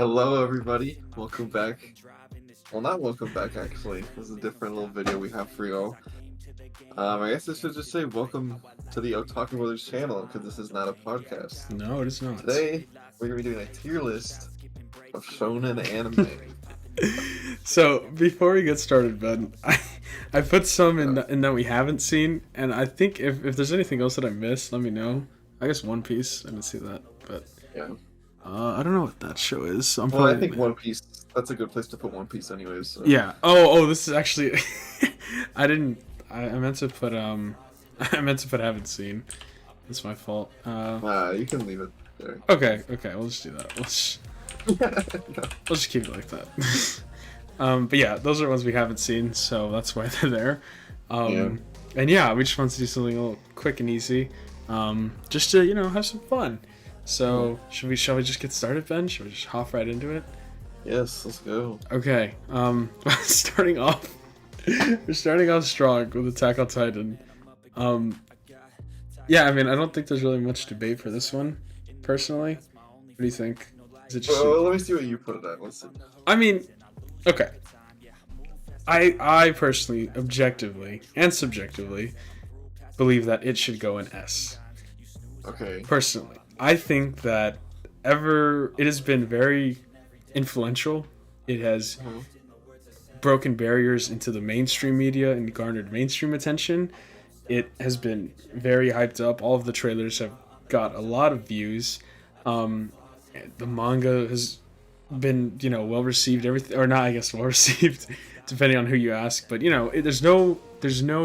Hello, everybody. Welcome back. Well, not welcome back, actually. This is a different little video we have for y'all. I guess I should just say welcome to the Otaku Brothers channel, because this is not a podcast. No, it is not. Today, we're going to be doing a tier list of shonen anime. So, before we get started, Ben, I put some in that we haven't seen, and I think if there's anything else that I missed, let me know. I guess One Piece, I didn't see that, but Yeah. I don't know what that show is. So Well, I think One Piece, that's a good place to put One Piece anyways. So. Yeah. Oh, this is actually... I meant to put, haven't seen. It's my fault. You can leave it there. Okay, we'll just do that. We'll just keep it like that. But yeah, those are ones we haven't seen, so that's why they're there. And yeah, we just wanted to do something a little quick and easy, just to have some fun. So shall we just get started, Ben? Should we just hop right into it? Yes, let's go. Okay. Starting off, we're starting off strong with Attack on Titan. Yeah, I mean, I don't think there's really much debate for this one, personally. What do you think? Is it just? Well, let me see what you put it at. Let's see. I mean, okay. I personally, objectively and subjectively, believe that it should go in S. Okay. Personally, I think that it has been very influential. It has broken barriers into the mainstream media and garnered mainstream attention. It has been very hyped up. All of the trailers have got a lot of views. The manga has been, well received. Everything, or not, I guess, well received, depending on who you ask. But there's no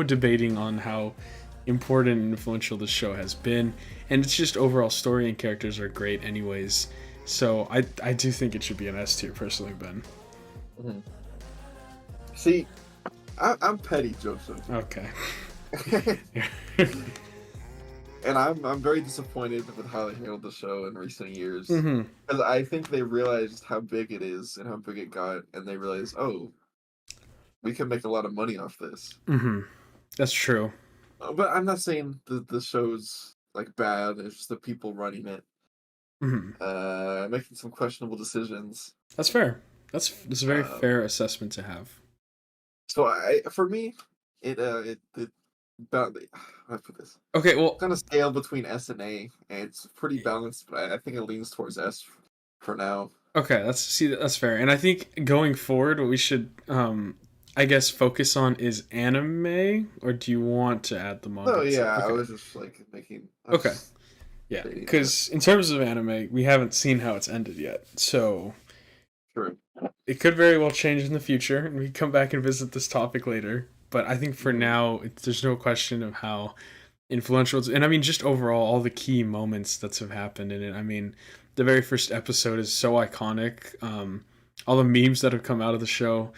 debating on how important and influential this show has been, and it's just overall story and characters are great, anyways. So I do think it should be an S tier, personally, Ben. Mm-hmm. See, I'm petty, Joseph. Okay. And I'm very disappointed with how they handled the show in recent years. Because I think they realized how big it is and how big it got, and they realized, oh, we can make a lot of money off this. That's true. But I'm not saying the show's like bad. It's just the people running it, making some questionable decisions. That's fair. That's a very fair assessment to have. So for me, it how do I put this? Okay, well, kind of scale between S and A, and it's pretty balanced, but I think it leans towards S for now. Okay, that's fair. And I think going forward, what we should, I guess, focus on is anime, or do you want to add the manga? Oh yeah, okay. I was just like making. Okay. Yeah, because in terms of anime, we haven't seen how it's ended yet, so true. It could very well change in the future, and we can come back and visit this topic later. But I think for now, there's no question of how influential it's, and I mean, just overall, all the key moments that have happened in it. I mean, the very first episode is so iconic. All the memes that have come out of the show.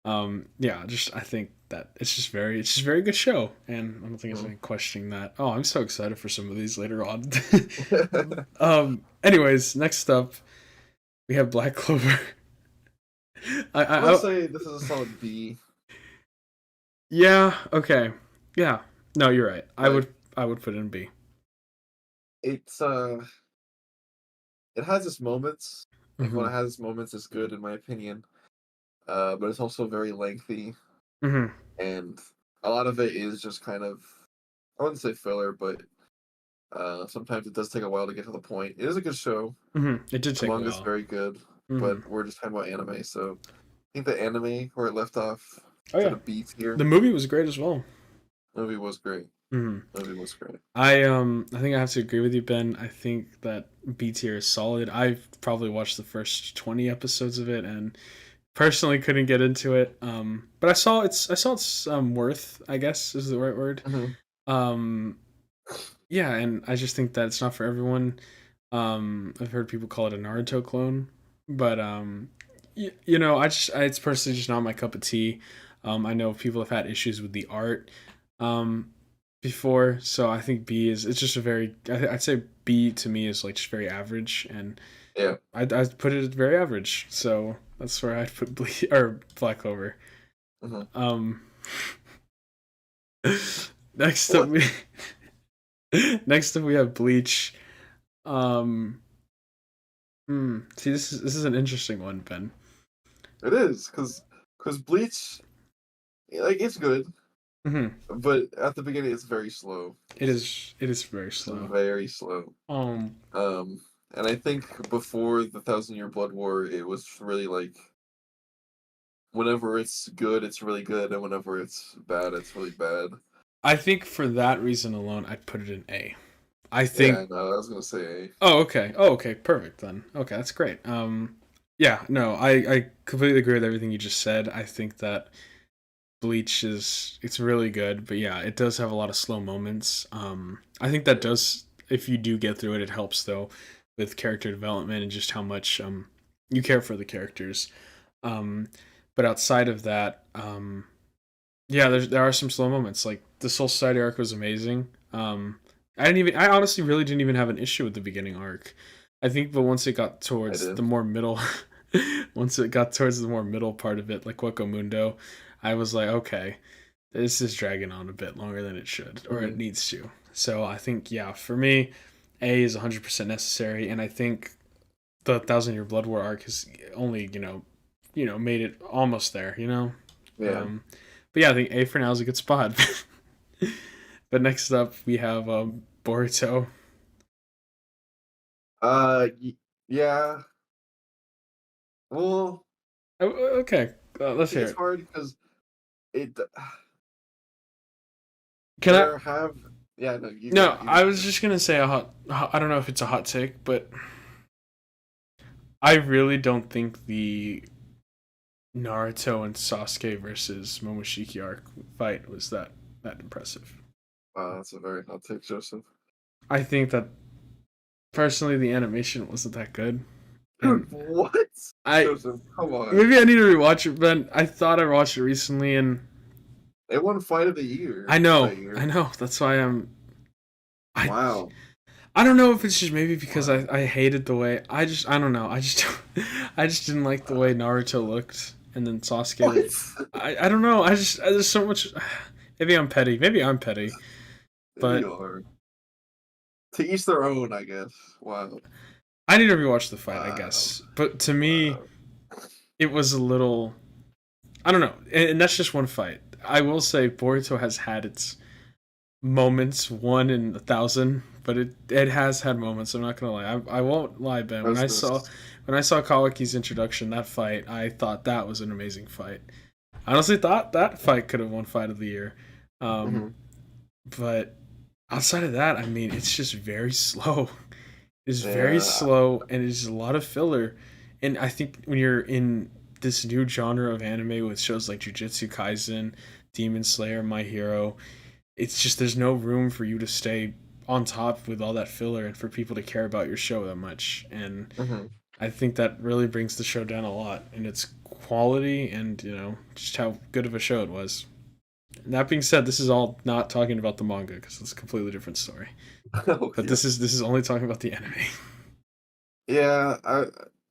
I think that it's just very good show, and I don't think there's any questioning that. Oh, I'm so excited for some of these later on. Anyways, next up, we have Black Clover. I'll say this is a solid B. Yeah. Okay. Yeah. No, you're right. I would put it in B. It's it has its moments. Like when it has its moments, it's good in my opinion. But it's also very lengthy, and a lot of it is just kind of, I wouldn't say filler, but sometimes it does take a while to get to the point. It is a good show. It did take a while. The manga's very good, but we're just talking about anime, so I think the anime where it left off. The beats here. The movie was great as well. The movie was great. Movie was great. I think I have to agree with you, Ben. I think that B tier is solid. I've probably watched the first 20 episodes of it and personally couldn't get into it. But I saw its worth, I guess is the right word. Yeah, and I just think that it's not for everyone. I've heard people call it a Naruto clone, but it's personally just not my cup of tea. I know people have had issues with the art before, so I think B it's just a very, I'd say B to me is like just very average, and yeah, I'd put it at very average, so that's where I'd put Black Clover. Next up we have Bleach. See, this is an interesting one, Ben. It is because Bleach, like it's good, but at the beginning it's very slow. It is very It's slow. very slow. Um, Um, and I think before the Thousand Year Blood War, it was really like whenever it's good, it's really good, and whenever it's bad, it's really bad. I think for that reason alone, I'd put it in A. I Yeah, think. no, I was gonna say. Oh, okay. Oh, okay. Perfect then. Okay, that's great. Yeah. No, I completely agree with everything you just said. I think that Bleach it's really good, but yeah, it does have a lot of slow moments. I think that Yeah. does, if you do get through it, it helps though with character development and just how much you care for the characters. Um, but outside of that, yeah, there are some slow moments. Like the Soul Society arc was amazing. I honestly really didn't even have an issue with the beginning arc. I think, but once it got I towards the did. more middle, once it got towards the more middle part of it, like Wako Mundo, I was like, okay, this is dragging on a bit longer than it should or it Mm-hmm. needs to. So I think, yeah, for me, A is 100% necessary, and I think the Thousand Year Blood War arc has only made it almost there. Yeah. Um, but yeah, I think A for now is a good spot. But next up we have Boruto. Yeah. Well, Oh, okay, let's see, hear it's it. hard because it Can I? there have yeah no you go No, you I go was just gonna say I don't know if it's a hot take, but I really don't think the Naruto and Sasuke versus Momoshiki arc fight was that impressive. wow, that's a very hot take, Joseph. I think that personally the animation wasn't that good, Dude, and what? I Joseph, come on. maybe I need to rewatch it. But I thought I watched it recently, and They won fight of the year I know, that I year. know. That's why I Wow. I don't know if it's just maybe because Wow. I hated the way I don't know. I just didn't like the way Naruto looked, and then What? Sasuke. I don't know. There's so much. Maybe I'm petty. Maybe I'm petty. Maybe But you are. To each their own, I guess. Wow. I need to rewatch the fight, I Wow. guess. But to me, Wow. it was a little. I don't know, and that's just one fight. I will say Boruto has had its moments, one in 1,000, but it has had moments. I'm not gonna lie. I won't lie, Ben. I When was I gonna. saw when I saw Kawaki's introduction, that fight, I thought that was an amazing fight. I honestly thought that fight could have won Fight of the Year. Um, Mhm. but outside of that, I mean, it's just very slow. It's very Yeah. slow, and it's a lot of filler. And I think when you're in this new genre of anime with shows like Jujutsu Kaisen, Demon Slayer, My Hero, it's just there's no room for you to stay on top with all that filler and for people to care about your show that much. And Mhm. I think that really brings the show down a lot in its quality and just how good of a show it was. And that being said, this is all not talking about the manga because it's a completely different story. Oh But yeah. this is only talking about the anime. Yeah.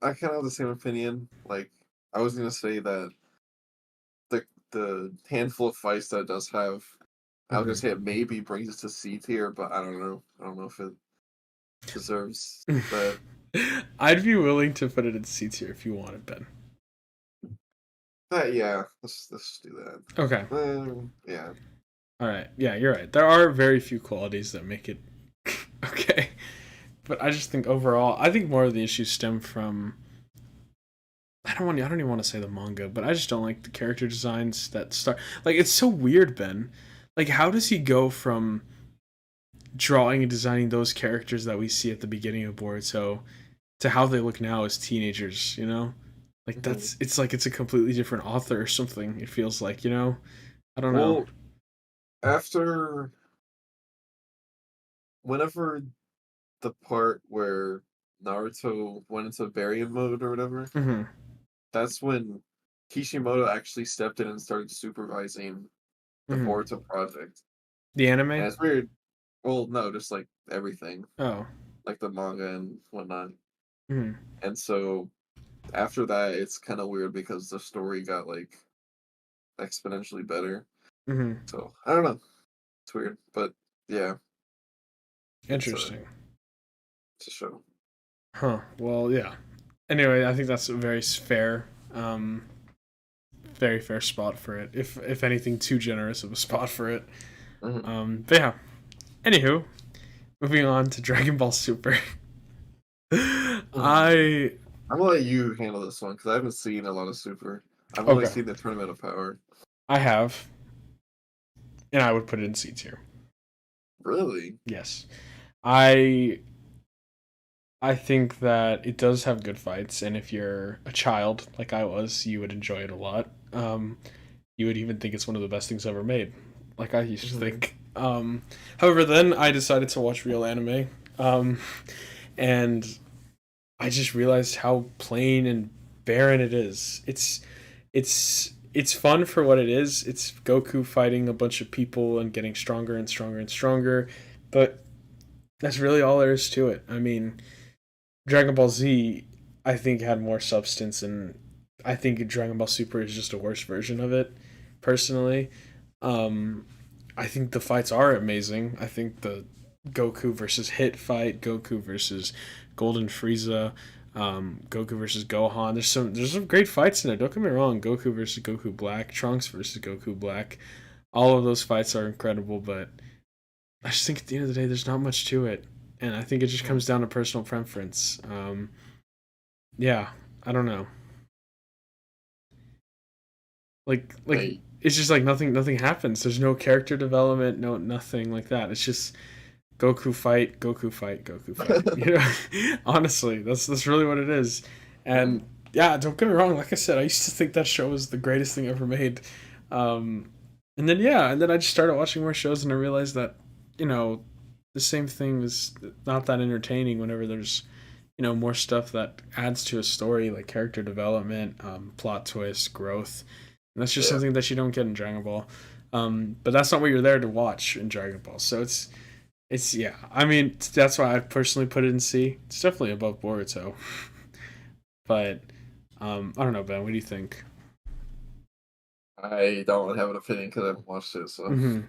I kind of have the same opinion. Like I was gonna say that the handful of fights that it does have, I was gonna say it maybe brings it to C tier, but I don't know. I don't know if it deserves that. I'd be willing to put it in C tier if you wanted, Ben. But yeah, let's do Okay. that. Yeah. All right. Yeah, you're right. There are very few qualities that make it okay. But I just think overall, I think more of the issues stem from I don't even want to say the manga, but I just don't like the character designs that start like it's so weird, Ben. Like how does he go from drawing and designing those characters that we see at the beginning of Boruto to how they look now as teenagers? Like Mhm. it's like it's a completely different author or something. It feels like. I don't know. Well, after whenever the part where Naruto went into Baryon mode or whatever, Mhm. that's when Kishimoto actually stepped in and started supervising the Mhm. Boruto project. The And anime? it's weird. Well, no, just like everything, Oh. like the manga and whatnot. Mhm. And so after that, it's kind of weird because the story got like exponentially better. Mhm. So I don't know. It's weird, but yeah, it's Interesting. it's a show. Huh. Well, yeah. Anyway, I think that's a very fair spot for it. If anything, too generous of a spot for it. Mm-hmm. But yeah. Anywho, moving on to Dragon Ball Super. I I'm gonna let you handle this one because I haven't seen a lot of Super. I've only okay. seen the Tournament of Power. I have, and I would put it in C tier. Really? Yes, I I think that it does have good fights, and if you're a child like I was, you would enjoy it a lot. You would even think it's one of the best things ever made, like I used to Mm-hmm. think. However, then I decided to watch real anime, um, and I just realized how plain and barren it is. It's fun for what it is. It's Goku fighting a bunch of people and getting stronger and stronger and stronger, but that's really all there is to it. I mean, Dragon Ball Z, I think, had more substance, and I think Dragon Ball Super is just a worse version of it, personally. Um, I think the fights are amazing. I think the Goku versus Hit fight, Goku versus Golden Frieza, Goku versus Gohan. There's some great fights in there. Don't get me wrong. Goku versus Goku Black, Trunks versus Goku Black. All of those fights are incredible, but I just think at the end of the day, there's not much to it, and I think it just comes down to personal preference. Yeah, I don't know. Like Hey. it's just like nothing happens. There's no character development, no nothing like that. It's just Goku fight, Goku fight, Goku fight. You know, honestly, that's really what it is. Mhm. And yeah, don't get me wrong. Like I said, I used to think that show was the greatest thing ever made. Um, and then I just started watching more shows, and I realized that you know the same thing was not that entertaining. Whenever there's more stuff that adds to a story, like character development, plot twist, growth. And that's just Yeah. something that you don't get in Dragon Ball. But that's not what you're there to watch in Dragon Ball. So it's yeah. I mean, that's why I personally put it in C. It's definitely above Boruto. But I don't know, Ben. What do you think? I don't have an opinion because I haven't watched it. So. Mm-hmm.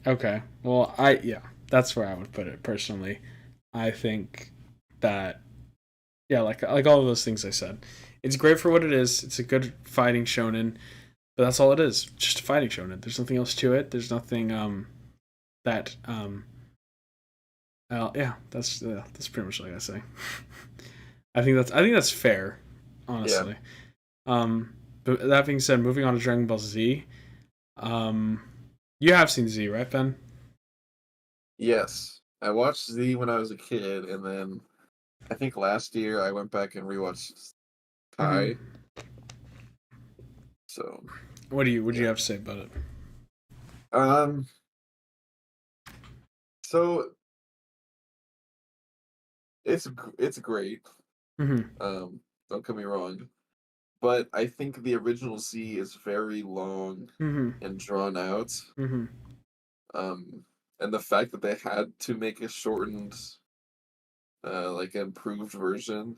Okay. Well, yeah, that's where I would put it personally. I think that yeah, like all of those things I said, it's great for what it is. It's a good fighting shonen, but that's all it is. Just a fighting shonen. There's nothing else to it. There's nothing that yeah, that's pretty much like I say. I think that's fair, Yeah. honestly. But that being said, moving on to Dragon Ball Z. Um, you have seen Z, right, Ben? Yes. I watched Z when I was a kid, and then I think last year I went back and rewatched Mm-hmm. Kai. So What do you yeah. have to say about it? Um. So it's great. Mm-hmm. Um. Don't get me wrong, but I think the original Z is very long Mm-hmm. and drawn out. Mm-hmm. Um. And the fact that they had to make a shortened, like improved version,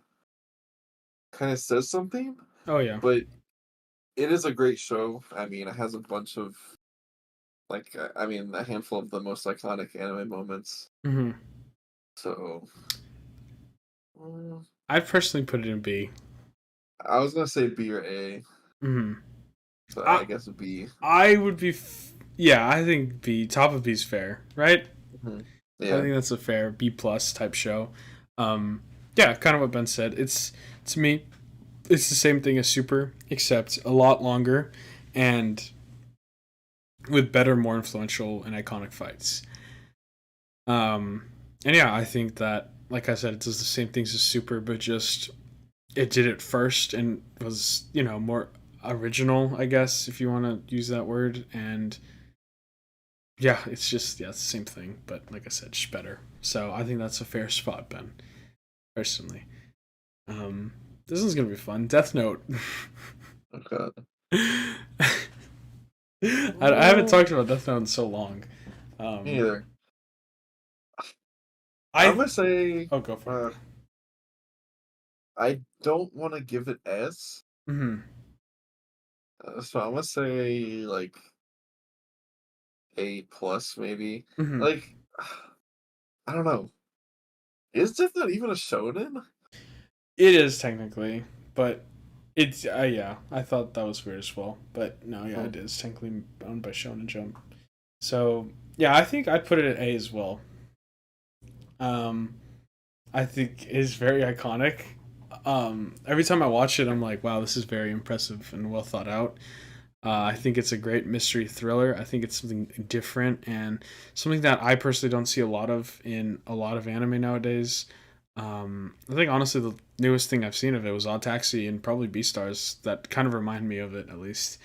kind of says something. Oh yeah. But it is a great show. I mean, it has a bunch of I mean, a handful of the most iconic anime moments. Mm-hmm. So, mm, I personally put it in B. I was gonna say B or A, Mm-hmm. so I I guess B. I would be. Yeah, I think B. Top of B is fair, right? Mhm. I Yeah, think that's a fair B plus type show. Um, yeah, kind of what Ben said. It's to me, it's the same thing as Super, except a lot longer, and with better, more influential and iconic fights. Um, and yeah, I think that, like I said, it does the same things as Super, but just it did it first and was more original, I guess, if you want to use that word. And yeah, it's just it's the same thing, but like I said, just better. So I think that's a fair spot, Ben. Personally, this one's gonna be fun. Death Note. okay. I haven't talked about Death Note in so long. Me Um, neither. I'm I gonna say, oh go for it. I don't want to give it S, Mm-hmm. so I'm gonna say like A plus maybe. Mm-hmm. Like, I don't know. Is Death Note even a shonen? It is technically, but it's yeah. I thought that was weird as well, but no, yeah, it is technically owned by Shonen Jump. So yeah, I think I'd put it at A as well. Um, I think it is very iconic. Every time I watch it, I'm like, wow, this is very impressive and well thought out. I think it's a great mystery thriller. I think it's something different and something that I personally don't see a lot of in a lot of anime nowadays. I think honestly the newest thing I've seen of it was Odd Taxi and probably Beastars that kind of remind me of it at least.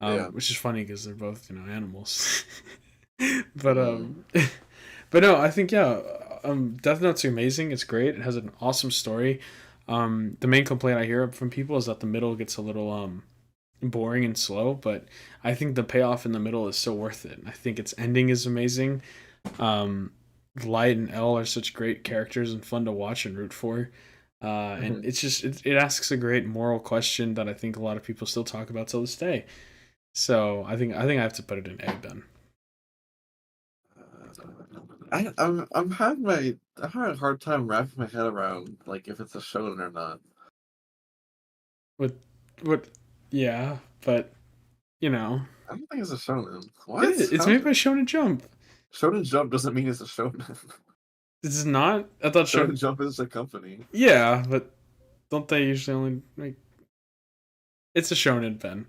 Yeah. Which is funny because they're both animals. but but no, I think yeah, Death Note's amazing. It's great. It has an awesome story. The main complaint I hear from people is that the middle gets a little boring and slow, but I think the payoff in the middle is so worth it. I think its ending is amazing. Um, Light and L are such great characters and fun to watch and root for. And it's just it asks a great moral question that I think a lot of people still talk about till this day. So I think I have to put it in A then. I'm having a hard time wrapping my head around like if it's a shonen or not. What yeah, but I don't think it's a shonen. it What? is. It's made by Shonen Jump. Shonen Jump doesn't mean it's a shonen. This is not. I thought Shonen Jump is a company. Yeah, but don't they usually only make? It's a shonen, Ben.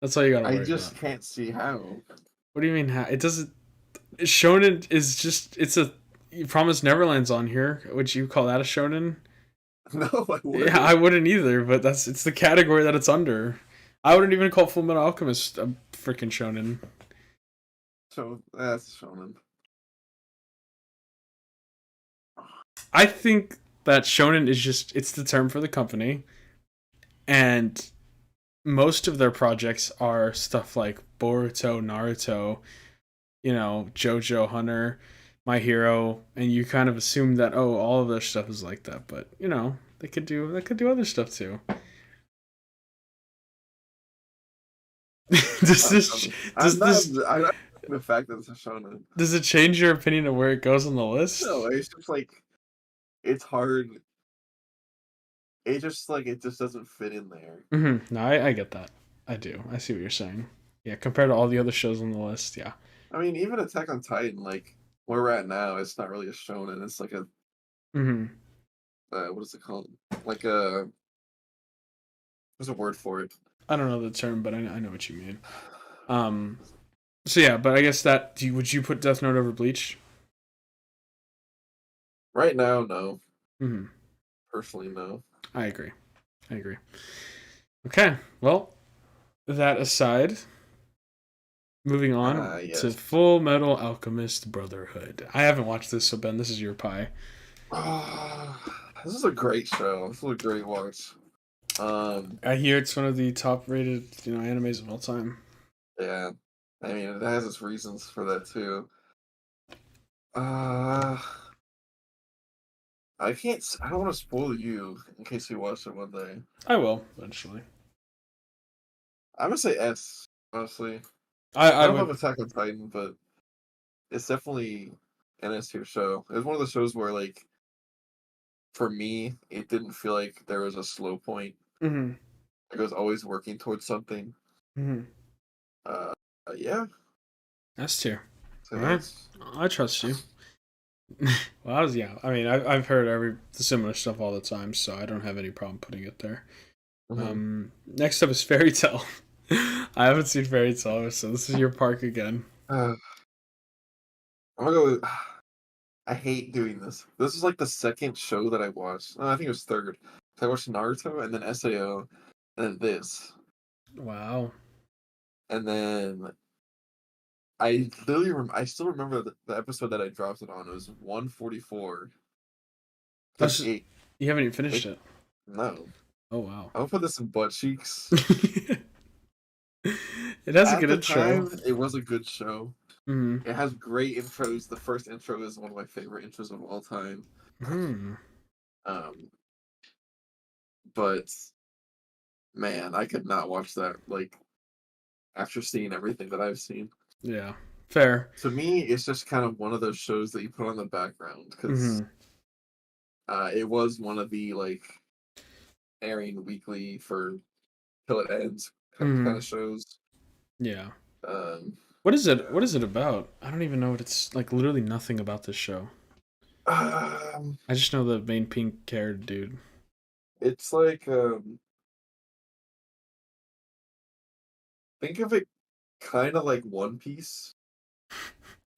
That's all you gotta worry I just about. can't see how. What do you mean? How? It doesn't. Shonen is just. It's a. You promised Neverland's on here. Would you call that a shonen? No, I wouldn't. Yeah, I wouldn't either. But it's the category that it's under. I wouldn't even call Full Metal Alchemist a freaking shonen. So that's shonen. I think that shonen is just. It's the term for the company, and most of their projects are stuff like Boruto, Naruto, JoJo, Hunter, My Hero, and you kind of assume that all of their stuff is like that, but they could do other stuff too. I'm not the fact that it's a shonen. Does it change your opinion of where it goes on the list? No, it's just like it's hard. It just doesn't fit in there. Mm-hmm. No, I get that. I do. I see what you're saying. Yeah, compared to all the other shows on the list, yeah. I mean, even Attack on Titan, like where we're at now, it's not really a shonen. It's like a what is it called? Like there's a word for it. I don't know the term, but I know what you mean. So yeah, but I guess would you put Death Note over Bleach? Right now, no. Mm-hmm. Personally, no. I agree. Okay, well, that aside, moving on yes. to Full Metal Alchemist Brotherhood. I haven't watched this, so Ben, this is your pie. This is a great show. This is a great watch. I hear it's one of the top-rated, animes of all time. Yeah, I mean, it has its reasons for that too. I don't want to spoil you in case you watch it one day. I will eventually. I'm gonna say S. Honestly, I don't would have Attack on Titan, but it's definitely an S tier show. It was one of the shows where, like, for me, it didn't feel like there was a slow point. Mm-hmm. Like, it was always working towards something. Mm-hmm. Yeah. S tier. So all right. I trust you. Well, I mean, I've heard the similar stuff all the time, so I don't have any problem putting it there. Mm-hmm. Next up is Fairy Tail. I haven't seen Fairy Tail, so this is your park again. I'm gonna go with. I hate doing this. This is like the second show that I watched. I think it was third. I watched Naruto and then SAO, and then this. Wow. And then I literally I still remember the episode that I dropped it on. It was 144. You haven't even finished it. No. Oh wow. I'll put this in butt cheeks. It has a good intro. It was a good show. Mm-hmm. It has great intros. The first intro is one of my favorite intros of all time. But man, I could not watch that after seeing everything that I've seen. Yeah, fair. To me, it's just kind of one of those shows that you put on the background because it was one of the airing weekly for till it ends kind Mm, of shows. yeah. Um, What is it? yeah. What is it about? I don't even know what it's like. Literally nothing about this show. Um, I just know the main pink haired dude. it's like think of it kind of like One Piece.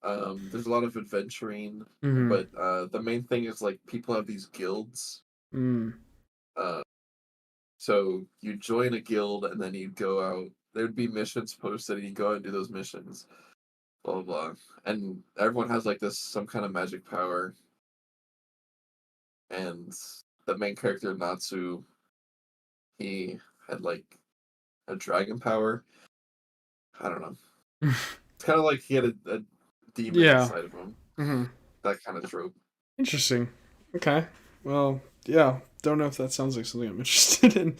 There's a lot of adventuring, Mm-hmm. but the main thing is like people have these guilds. Mm. Uh, so you join a guild and then you go out. There'd be missions posted, and you go out and do those missions. Blah blah blah. And everyone has like this some kind of magic power. And the main character Natsu, he had like a dragon power. I don't know. It's kind of like he had a demon Yeah. inside of him. Mm-hmm. That kind of trope. Interesting. Okay. Well, yeah. Don't know if that sounds like something I'm interested in,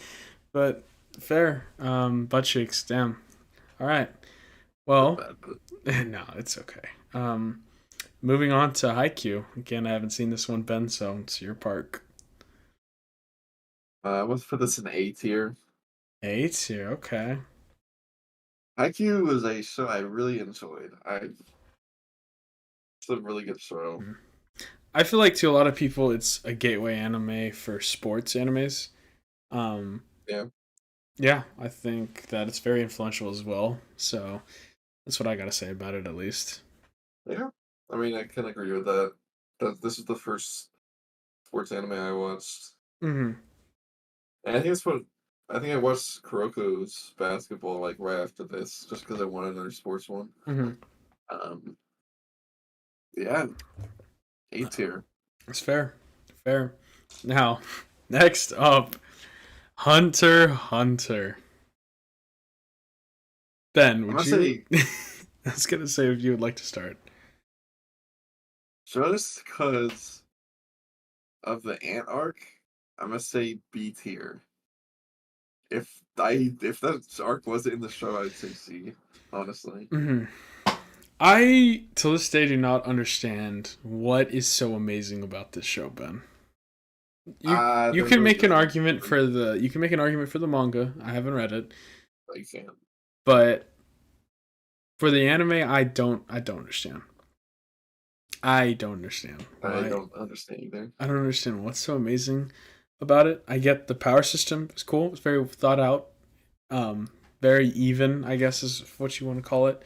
but fair. Butt cheeks. Damn. All right. Feel Well, bad, but no, it's okay. Moving on to Haikyu. Again, I haven't seen this one, Ben, so it's your park. let's put this in A tier. Eight here. Okay. Haikyu was a show I really enjoyed. It's a really good show. Hmm. I feel like to a lot of people, it's a gateway anime for sports animes. Um, Yeah, yeah, I think that it's very influential as well. So that's what I gotta say about it, at least. yeah. I mean, I can agree with that. That this is the first sports anime I watched, Hmm. and I think it's what I think I watched Kuroko's basketball like right after this, just because I wanted another sports one. Hmm. Um, yeah, A tier. It's fair. Fair. Now, next up, Hunter Hunter. Ben, I'm would gonna you? say I was gonna say if you would like to start. just because of the ant arc, I'm gonna say B tier. If that arc wasn't in the show, I'd say C. Honestly, Hmm. I, to this day, do not understand what is so amazing about this show, Ben. You there's can really make an nothing argument for the manga. I haven't read it, I can't. but for the anime, I don't understand. I don't understand I why. don't understand either. I don't understand what's so amazing about it. I get the power system is cool. It's very thought out. Um, very even, I guess is what you want to call it.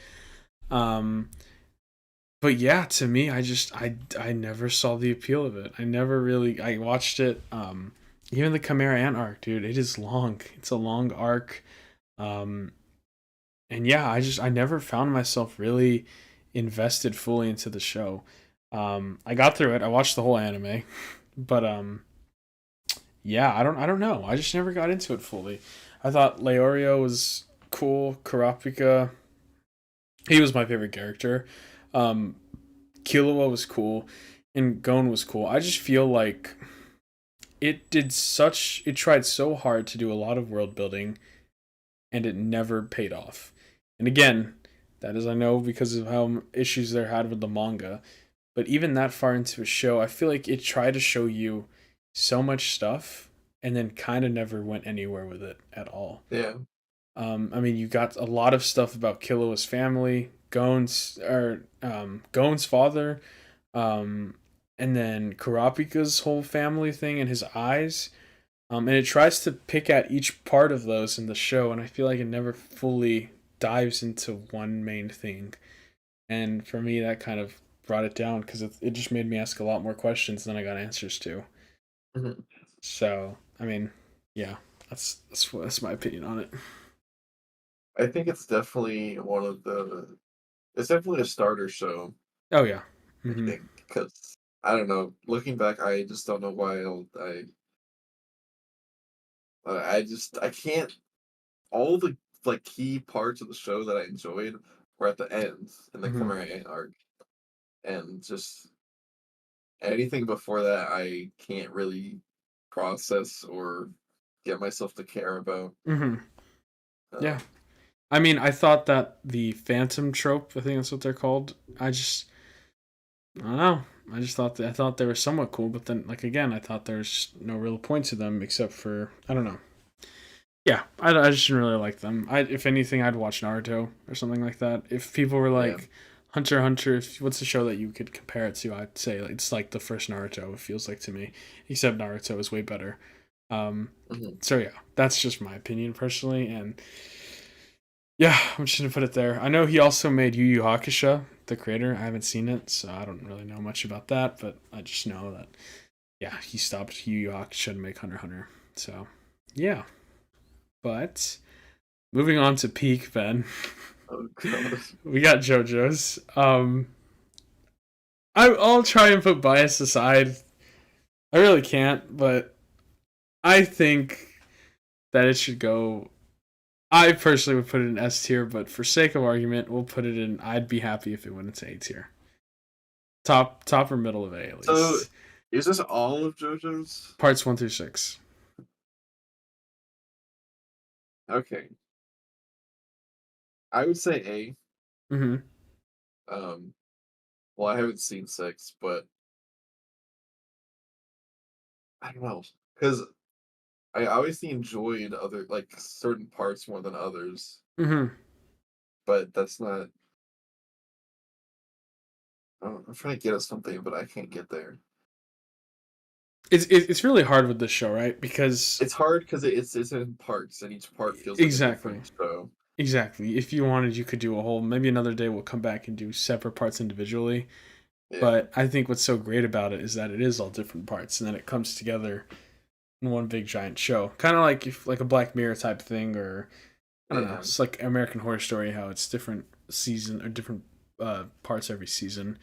Um, but yeah, to me, I never saw the appeal of it. I watched it. Even the Chimera Ant arc, dude, it is long. It's a long arc. Um, and yeah, I never found myself really invested fully into the show. I got through it. I watched the whole anime, but yeah, I don't know. I just never got into it fully. I thought Leorio was cool. Kurapika, he was my favorite character. Um, Killua was cool, and Gon was cool. I just feel like it tried so hard to do a lot of world building, and it never paid off. And again, that is I know because of how issues they had with the manga. But even that far into a show, I feel like it tried to show you so much stuff and then kind of never went anywhere with it at all. Yeah, I mean, you got a lot of stuff about Killua's family, Gon's father, and then Kurapika's whole family thing and his eyes. And it tries to pick at each part of those in the show, and I feel like it never fully dives into one main thing. And for me, that kind of brought it down because it just made me ask a lot more questions than I got answers to. mhm. So, I mean, yeah, that's my opinion on it. I think it's definitely one of the. It's definitely a starter show. Oh yeah. I Mm-hmm. think because I don't know. Looking back, I just don't know why I can't. All the like key parts of the show that I enjoyed were at the end in the Mm-hmm. Chimera Ant arc, and just anything before that, I can't really process or get myself to care about. Mm-hmm. Yeah. Um, I mean, I thought that the Phantom trope, I think that's what they're called. I don't know. I thought they were somewhat cool, but then like again, I thought there's no real point to them except for I don't know. Yeah, I just didn't really like them. If anything, I'd watch Naruto or something like that. If people were Yeah. like Hunter x Hunter, what's the show that you could compare it to? I'd say it's like the first Naruto. It feels like to me, except Naruto is way better. Mhm. So yeah, that's just my opinion personally, and yeah, I'm just gonna put it there. I know he also made Yu Yu Hakusho, the creator. I haven't seen it, so I don't really know much about that, but I just know that yeah, he stopped Yu Yu Hakusho to make Hunter x Hunter. So yeah, but moving on to peak, Ben. Oh god. We got JoJo's. I'll try and put bias aside. I really can't, but I think that it should go. I personally would put it in S tier, but for sake of argument, we'll put it in. I'd be happy if it went into A tier. Top or middle of A at So, least. is this all of JoJo's? Parts 1 through 6. Okay, I would say A. Mm-hmm. Um, well, I haven't seen 6, but I don't know because I obviously enjoyed other like certain parts more than others, Mm-hmm. but that's not. I'm trying to get at something, but I can't get there. It's really hard with this show, right? Because It's hard because it's in parts, and each part feels like a exactly, different show. exactly. If you wanted, you could do a whole. Maybe another day we'll come back and do separate parts individually. Yeah, But I think what's so great about it is that it is all different parts, and then it comes together in one big giant show. Kind of like like a Black Mirror type thing, or I don't know. yeah. It's like American Horror Story, how it's different season or different parts every season.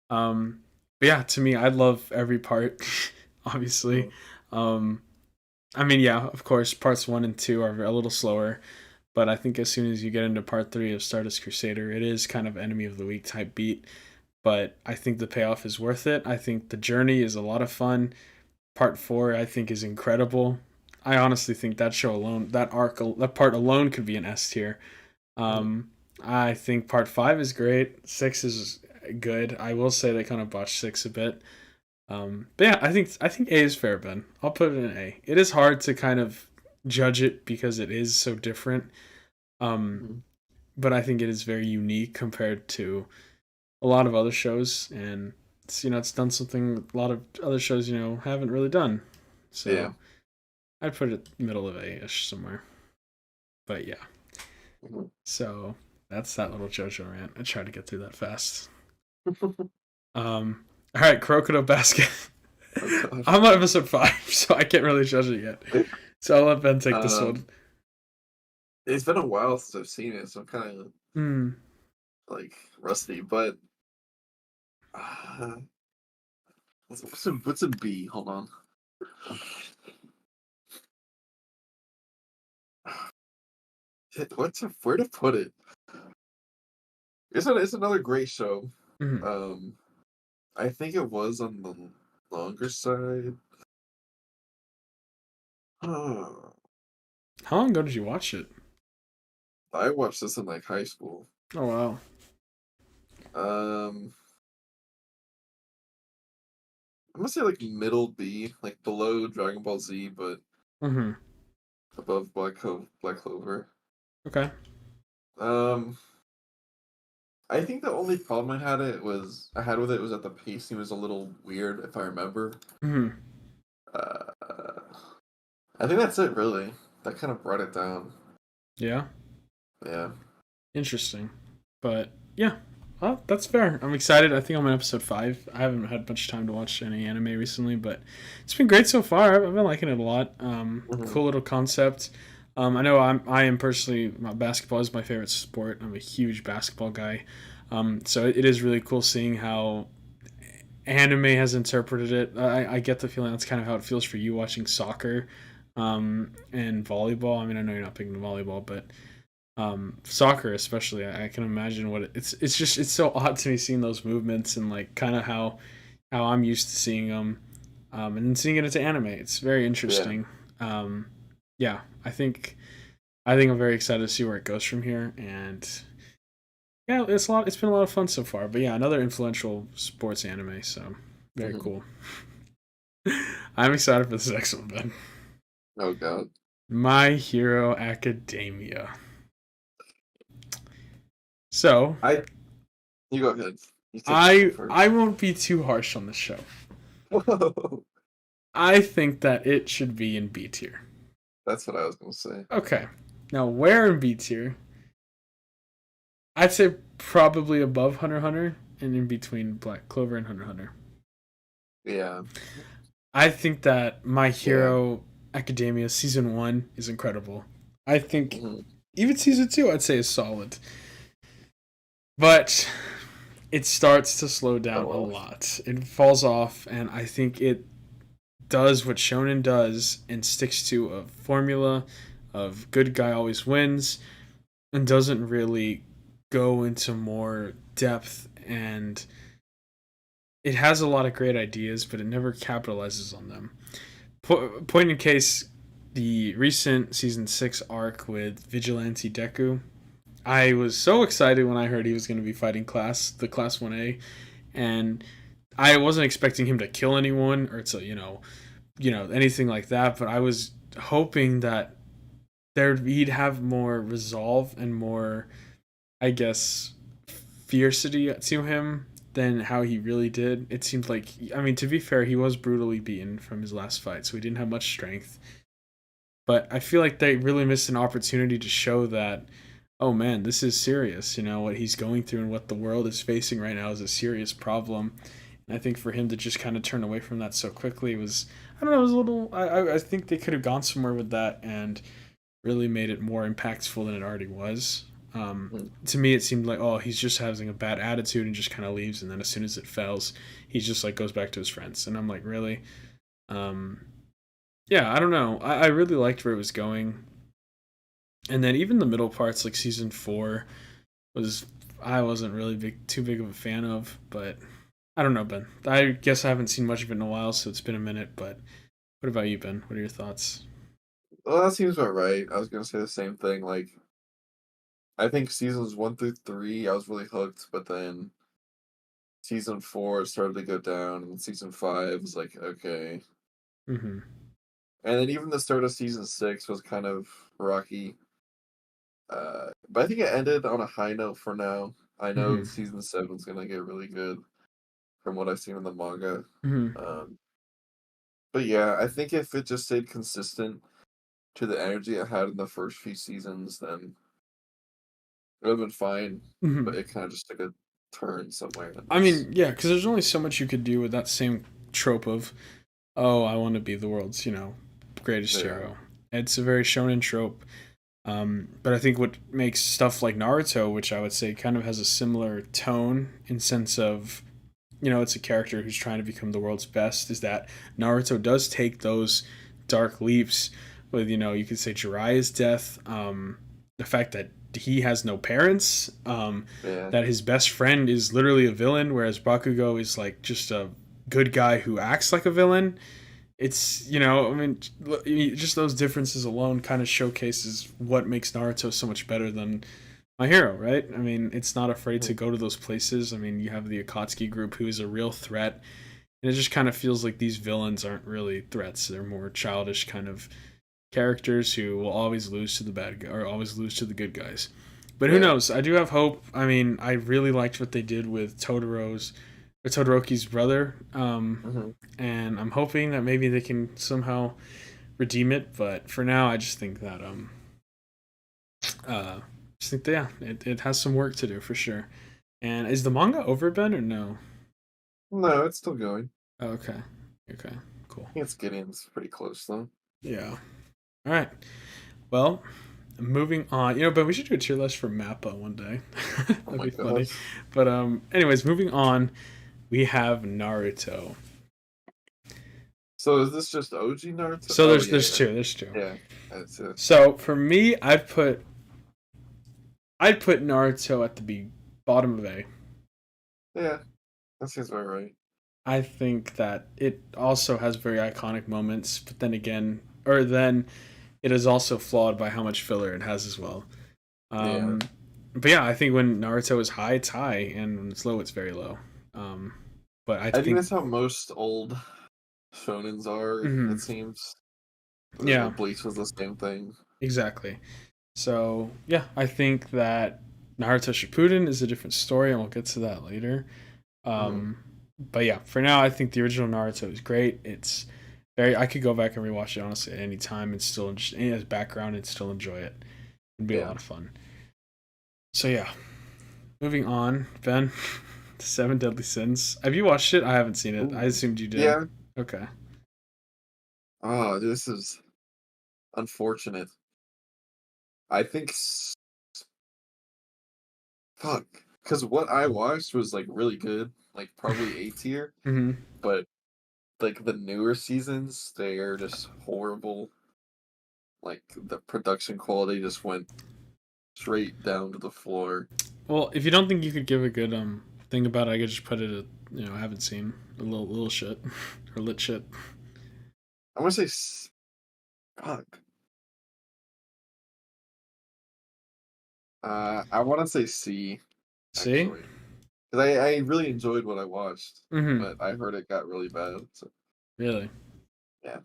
But yeah, to me, I love every part. Obviously, Mhm. um, I mean, yeah, of course, parts 1 and 2 are a little slower, but I think as soon as you get into part 3 of Stardust Crusader, it is kind of enemy of the week type beat. But I think the payoff is worth it. I think the journey is a lot of fun. Part 4, I think, is incredible. I honestly think that show alone, that part alone could be an S tier. Mhm. Um, I think part 5 is great. 6 is good. I will say they kind of botched 6 a bit. But yeah, I think A is fair, Ben. I'll put it in A. It is hard to kind of judge it because it is so different. Um, Mhm. but I think it is very unique compared to a lot of other shows, and it's done something a lot of other shows haven't really done. Yeah. So I'd put it middle of A-ish somewhere. But yeah, Mhm. so that's that little JoJo rant. I tried to get through that fast. All right, Crocodile Basket. Oh god. I'm on episode 5, so I can't really judge it yet. So I'll let Ben take this one. Um, it's been a while since I've seen it, so I'm kind of Hmm. like rusty. But uh, what's a B? Hold on. What's where to put it? It's another great show. Hmm. Um, I think it was on the longer side. Oh, How long ago did you watch it? I watched this in like high school. Oh wow. Um, I'm gonna say like middle B, like below Dragon Ball Z, but Hmm. above Black Clover. Okay. Um, I think the only problem I had with it was that the pacing was a little weird, if I remember. Hmm. Uh, I think that's it really. That kind of brought it down. Yeah. Yeah. Interesting. But yeah, well, that's fair. I'm excited. I think I'm on episode 5. I haven't had much time to watch any anime recently, but it's been great so far. I've been liking it a lot. Hmm. Cool little concept. I know I am personally basketball is my favorite sport. I'm a huge basketball guy. So it is really cool seeing how anime has interpreted it. I get the feeling that's kind of how it feels for you watching soccer and volleyball. I mean, I know you're not picking volleyball, but soccer especially, I can imagine what it's just it's so odd to me seeing those movements and like kind of how I'm used to seeing them, and then seeing it into anime. It's very Yeah. interesting. um yeah, I think I'm very excited to see where it goes from here, and yeah, it's a lot. It's been a lot of fun so far. But yeah, another influential sports anime. So very cool. I'm excited for this next one, Ben. Oh God. My Hero Academia. So you go ahead. You take I won't be too harsh on the show. Whoa. I think that it should be in B tier. That's what I was gonna say. Okay. Now where in B tier? I'd say probably above Hunter x Hunter and in between Black Clover and Hunter x Hunter. Yeah. I think that My Hero Academia Season 1 is incredible. I think even Season 2 I'd say is solid. But it starts to slow down a lot. It falls off, and I think it does what Shonen does and sticks to a formula of good guy always wins and doesn't really go into more depth, and it has a lot of great ideas, but it never capitalizes on them. Point in case, the recent Season 6 arc with Vigilante Deku, I was so excited when I heard he was going to be fighting the Class 1A, and I wasn't expecting him to kill anyone or to, you know, anything like that, but I was hoping that he'd have more resolve and more, I guess, fiercity to him than how he really did. It seemed like, I mean, to be fair, he was brutally beaten from his last fight, so he didn't have much strength. But I feel like they really missed an opportunity to show that, oh man, this is serious. You know, what he's going through and what the world is facing right now is a serious problem. And I think for him to just kind of turn away from that so quickly was, I don't know, it was a little, I think they could have gone somewhere with that and really made it more impactful than it already was. To me, it seemed like, oh, he's just having a bad attitude and just kind of leaves, and then as soon as it fails, he just like goes back to his friends. And I'm like, really? Yeah, I don't know. I really liked where it was going. And then even the middle parts, like Season 4, I wasn't really too big of a fan of, but I don't know, Ben. I guess I haven't seen much of it in a while, so it's been a minute, but what about you, Ben? What are your thoughts? Well, that seems about right. I was gonna say the same thing. Like, I think seasons 1 through 3, I was really hooked, but then Season 4 started to go down, and Season 5 was like, okay. Mm-hmm. And then even the start of Season 6 was kind of rocky. But I think it ended on a high note for now. I know Season 7 is gonna get really good from what I've seen in the manga. But yeah, I think if it just stayed consistent to the energy it had in the first few seasons, then it would have been fine. But it kind of just took a turn somewhere. I mean, yeah, because there's only so much you could do with that same trope of, oh, I want to be the world's, greatest hero. It's a very shonen trope. But I think what makes stuff like Naruto, which I would say kind of has a similar tone in sense of, it's a character who's trying to become the world's best, is that Naruto does take those dark leaps with, you could say Jiraiya's death, the fact that he has no parents, that his best friend is literally a villain, whereas Bakugo is like just a good guy who acts like a villain. It's, just those differences alone kind of showcases what makes Naruto so much better than My Hero, right? I mean, it's not afraid to go to those places. I mean, you have the Akatsuki group who is a real threat, and it just kind of feels like these villains aren't really threats. They're more childish kind of characters who will always lose to the bad guy or always lose to the good guys. But who knows? I do have hope. I mean, I really liked what they did with Todoroki's brother, and I'm hoping that maybe they can somehow redeem it. But for now, I just think that it has some work to do for sure. And is the manga over, Ben, or no? No, it's still going. Oh, okay, cool. I think it's pretty close though. Yeah. All right. Well, moving on. But we should do a tier list for Mappa one day. That'd be funny. But anyways, moving on. We have Naruto. So is this just OG Naruto? So there's two. There's two. Yeah, that's it. So for me, I'd put Naruto at the bottom of A. Yeah, that seems about right. I think that it also has very iconic moments, but then it is also flawed by how much filler it has as well. But yeah, I think when Naruto is high, it's high, and when it's low, it's very low. But I I think think, that's how most old shonens are. mhm, It seems. yeah, Bleach was the same thing. exactly. So yeah, I think that Naruto Shippuden is a different story, and we'll get to that later. Hmm. But yeah, for now, I think the original Naruto is great. It's very. I could go back and rewatch it honestly at any time and still just as background and still enjoy it. It'd be a Yeah. lot of fun. So yeah, moving on, Ben. The Seven Deadly Sins. Have you watched it? I haven't seen it. I Ooh. assumed you did. Yeah. Okay. Oh, this is unfortunate. I think fuck, because what I watched was like really good, like probably A tier, Mm-hmm. but like the newer seasons, they are just horrible. Like the production quality just went straight down to the floor. Well, if you don't think you could give a good thing about it, I could just put it at, I haven't seen a little shit or lit shit. I want to say, fuck. I want to say C See? actually, because I really enjoyed what I watched, Mm-hmm. but I heard it got really bad. So Really? yeah.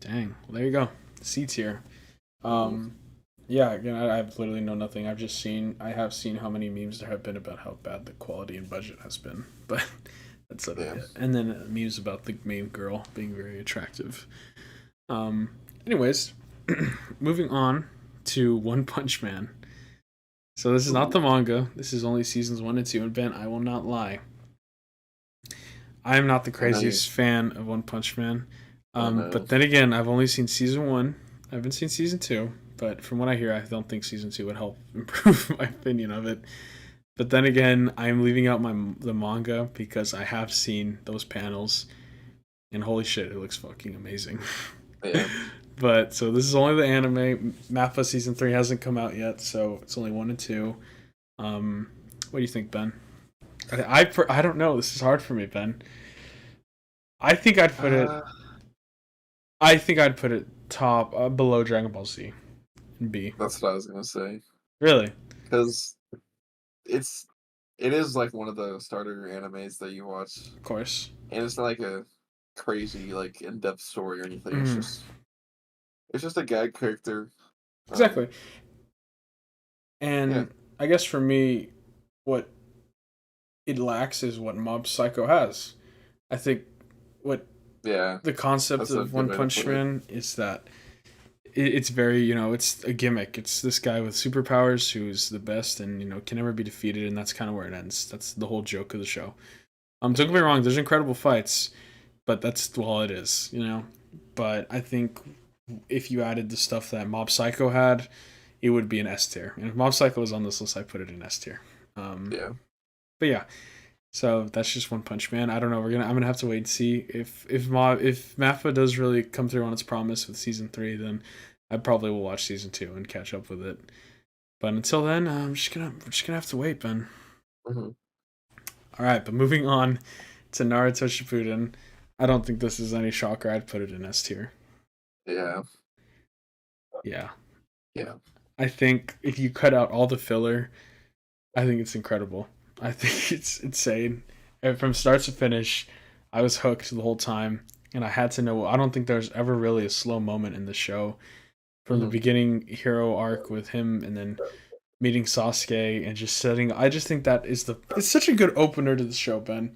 Dang. Well, there you go. C tier. Hmm. Um, yeah. Again, I have literally know nothing. I have seen how many memes there have been about how bad the quality and budget has been, but that's literally Yeah. it. And then memes about the main girl being very attractive. Um. Anyways, moving on to One Punch Man. So this is not Ooh. the manga. This is only seasons 1 and 2. And Ben, I will not lie. I am not the I know you. craziest fan of One Punch Man. I know. But then again, I've only seen season 1. I haven't seen season 2. But from what I hear, I don't think season 2 would help improve my opinion of it. But then again, I'm leaving out the manga because I have seen those panels, and holy shit, it looks fucking amazing. Yeah. But so this is only the anime. Mappa season 3 hasn't come out yet, so it's only 1 and 2. What do you think, Ben? I don't know. This is hard for me, Ben. I think I'd put it. Uh, I think I'd put it top below Dragon Ball Z and B. that's what I was gonna say. Really? Because it's it is like one of the starter animes that you watch, Of course. and it's not like a crazy like in depth story or anything. Mm, It's just a gag character. exactly. Yeah, And I guess for me, what it lacks is what Mob Psycho has. I think what yeah, the concept that's a of good One way to Punch put it. Man is that it's very, it's a gimmick. It's this guy with superpowers who's the best and, can never be defeated, and that's kind of where it ends. That's the whole joke of the show. Don't get me wrong, there's incredible fights, but that's all it is. But I think if you added the stuff that Mob Psycho had, it would be an S tier. And if Mob Psycho was on this list, I put it in S tier. Yeah. But yeah, so that's just One Punch Man. I don't know. I'm gonna have to wait and see if Mappa does really come through on its promise with season 3. Then I probably will watch season 2 and catch up with it. But until then, we're just gonna have to wait, Ben. Hmm. All right, but moving on to Naruto Shippuden. I don't think this is any shocker. I'd put it in S tier. Yeah. Yeah, Yeah. I think if you cut out all the filler, I think it's incredible. I think it's insane. And from start to finish, I was hooked the whole time, and I had to know. I don't think there's ever really a slow moment in the show. From the Hmm. beginning hero arc with him, and then meeting Sasuke, and just setting. I just think that is it's such a good opener to the show, Ben.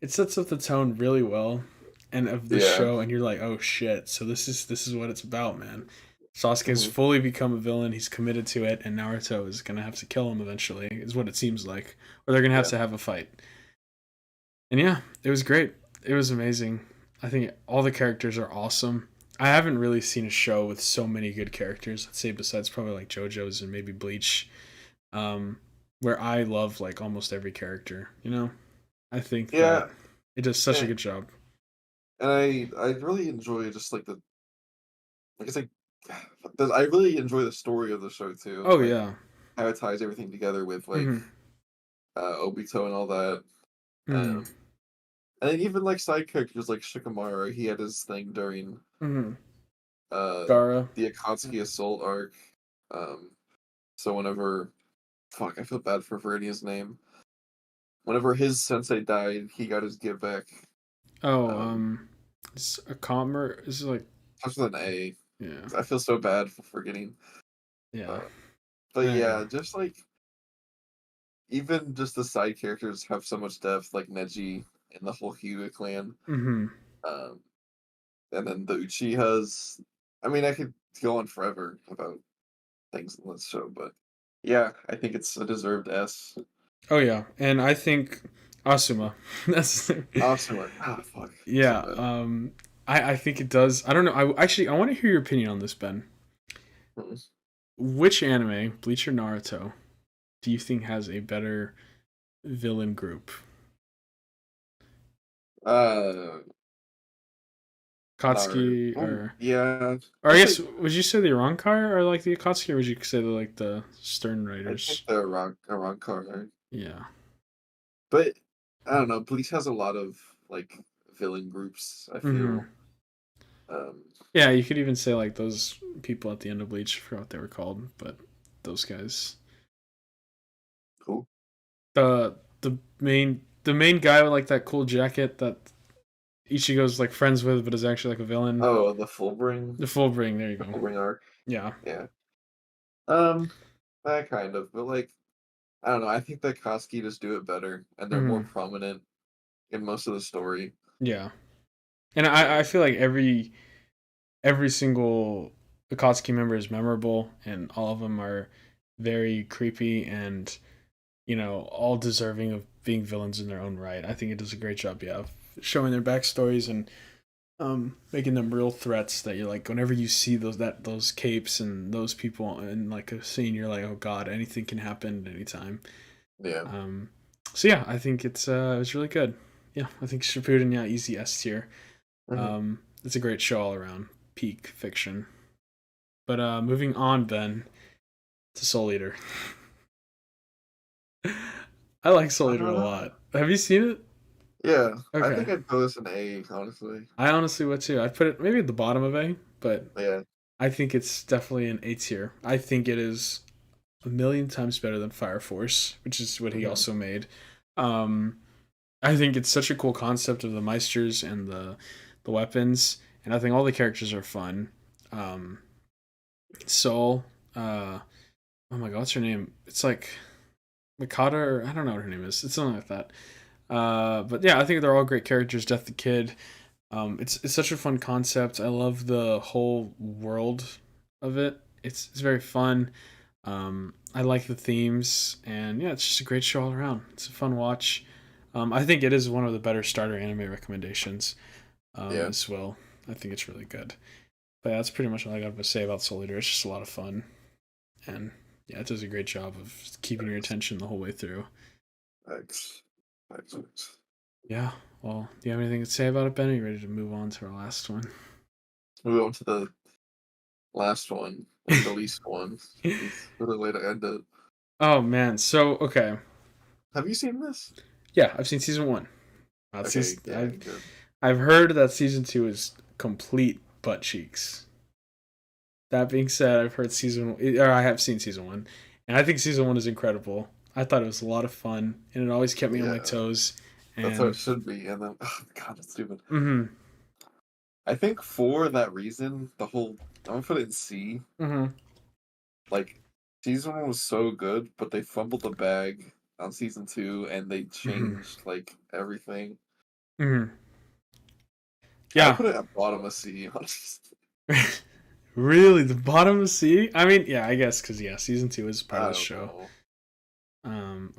It sets up the tone really well, and of the Yeah. show, and you're like, oh shit! So this is what it's about, man. Sasuke's Hmm. fully become a villain. He's committed to it, and Naruto is gonna have to kill him eventually. Is what it seems like, or they're gonna have Yeah. to have a fight. And yeah, it was great. It was amazing. I think all the characters are awesome. I haven't really seen a show with so many good characters. I'd say besides probably like JoJo's and maybe Bleach, um, where I love like almost every character. I think that Yeah. it does such a And, good job. and I really enjoy just like the like I said, I really enjoy the story of the show too. Oh Like yeah. how it ties everything together with like Mm-hmm. Obito and all that. Mm-hmm. Um, and then even like side characters like Shikamaru, he had his thing during. Mm-hmm. Uh, Gara. the Akatsuki Assault arc. Um, So whenever, fuck, I feel bad for forgetting his name. Whenever his sensei died, he got his give back. Oh, it's a commer. Is like Starts with an A. yeah, I feel so bad for forgetting. yeah. Uh, but yeah, just like even just the side characters have so much depth, like Neji and the whole Hyuga clan. Mm-hmm. Um, and then the Uchihas. I mean, I could go on forever about things in this show, but yeah, I think it's a deserved S. Oh yeah, and I think Asuma. That's Awesome. Ah, fuck. So yeah. bad. I think it does. I don't know. I want to hear your opinion on this, Ben. Hmm. Which anime, Bleach or Naruto, do you think has a better villain group? Uh, Naruto. Katsuki Oh, or yeah. I I'd guess say would you say the Ironccar or like the Akatsuki, or would you say like the Stern I think Riders? the wrong card. Yeah. But I don't know. Bleach has a lot of like villain groups. I Mm-hmm. feel. Um, Yeah, you could even say like those people at the end of Bleach. I forgot what they were called, but those guys. cool. The main guy with like that cool jacket that Ichigo's like friends with, but is actually like a villain. Oh, the Fullbring, The Fullbring. There you the go. Fullbring arc. Yeah. Yeah. Um, that kind of. But like, I don't know. I think that Koski just do it better, and they're more Hmm. prominent in most of the story. Yeah. And I feel like every single Akatsuki member is memorable, and all of them are very creepy and all deserving of being villains in their own right. I think it does a great job, yeah, of showing their backstories and making them real threats that you're like whenever you see those capes and those people in like a scene, you're like, oh god, anything can happen at any time. Yeah. So yeah, I think it's really good. Yeah, I think Shippuden, yeah, easy S tier. Hmm. It's a great show all around, peak fiction. But moving on, Ben, to Soul Eater. I like Soul Eater a Uh, lot. Have you seen it? yeah. I Okay. think I'd go this an A, honestly. I honestly would too. I put it maybe at the bottom of A, but Yeah. I think it's definitely an A tier. I think it is a million times better than Fire Force, which is what he Hmm. also made. Um, I think it's such a cool concept of the Meisters and the weapons, and I think all the characters are fun. Um, Soul, oh my god, what's her name? It's like Mikata, or I don't know what her name is. It's something like that. But yeah, I think they're all great characters. Death the Kid. It's such a fun concept. I love the whole world of it. It's very fun. I like the themes, and yeah, it's just a great show all around. It's a fun watch. I think it is one of the better starter anime recommendations Yeah. as well. I think it's really good. But yeah, that's pretty much all I got to say about Soul Eater. It's just a lot of fun, and yeah, it does a great job of keeping your Thanks. attention the whole way through. Thanks. Thanks. Yeah. Well, do you have anything to say about it, Ben? Are you ready to move on to our last one? Move on to the last one and the least one. It's really way to end it. Oh man. So okay. Have you seen this? Yeah, I've seen season one. Okay, yeah, good. I've heard that season two is complete butt cheeks. That being said, I've heard or I have seen season one, and I think season one is incredible. I thought it was a lot of fun, and it always kept me on my Yeah, toes. that's how And it should be. And then, oh, God, that's stupid. mm-hmm, I think for that reason, I'm gonna put it in C. mm-hmm, Like, season one was so good, but they fumbled the bag on season two, and they mm-hmm, changed like everything. mm-hmm. I Yeah, put it at bottom of C, honestly. really, the bottom of C. I mean, yeah, I guess because yeah, season two is part of I the don't show. know.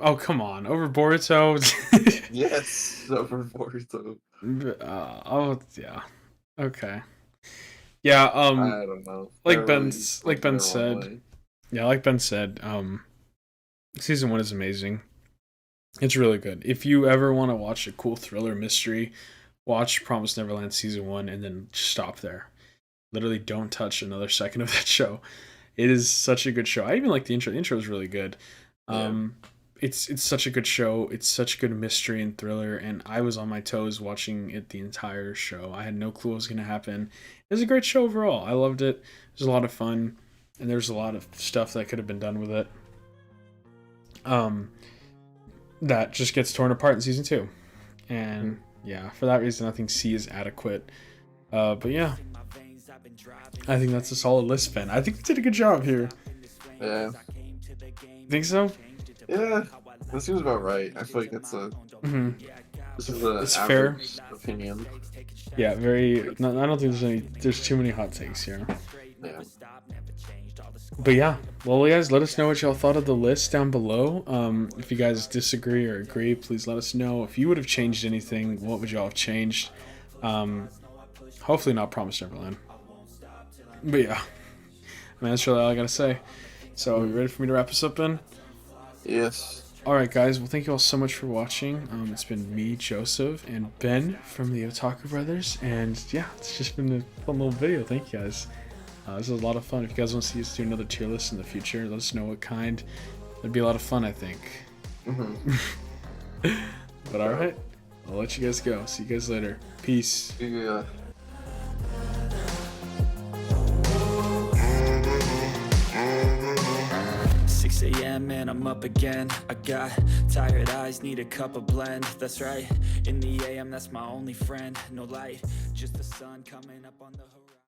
Oh come on, over Boruto. Yes, over Boruto. Oh yeah, okay, yeah. I don't know. Like They're really Like rubbed me Ben the wrong said, way. yeah, like Ben said, season one is amazing. It's really good. If you ever want to watch a cool thriller mystery, watch Promised Neverland season one and then stop there. Literally, don't touch another second of that show. It is such a good show. I even like the intro. The intro is really good. Yeah. Um, it's such a good show. It's such a good mystery and thriller, and I was on my toes watching it the entire show. I had no clue what was going to happen. It was a great show overall. I loved it. It was a lot of fun. and there's a lot of stuff that could have been done with it. That just gets torn apart in season 2, and yeah, for that reason, I think C is adequate. But yeah, I think that's a solid list, Ben. I think we did a good job here. Yeah. Think so? Yeah, that seems about right. I feel like it's a. This is an It's fair opinion. Yeah, very. No, I don't think there's too many hot takes here. Yeah. But yeah, well, guys, let us know what y'all thought of the list down below. If you guys disagree or agree, please let us know. If you would have changed anything, what would y'all have changed? Hopefully not Promised Neverland. But yeah, I mean, that's really all I gotta say. So, you ready for me to wrap this up, Ben? Yes. Alright, guys, well, thank you all so much for watching. It's been me, Joseph, and Ben from the Otaku Brothers. And yeah, it's just been a fun little video. Thank you, guys. This was a lot of fun. If you guys want to see us do another tier list in the future, let us know what kind. It'd be a lot of fun, I think. But alright, I'll let you guys go. See you guys later. Peace. Yeah. 6 a.m. and I'm up again. I got tired eyes, need a cup of blend. That's right, in the AM, that's my only friend. No light, just the sun coming up on the horizon.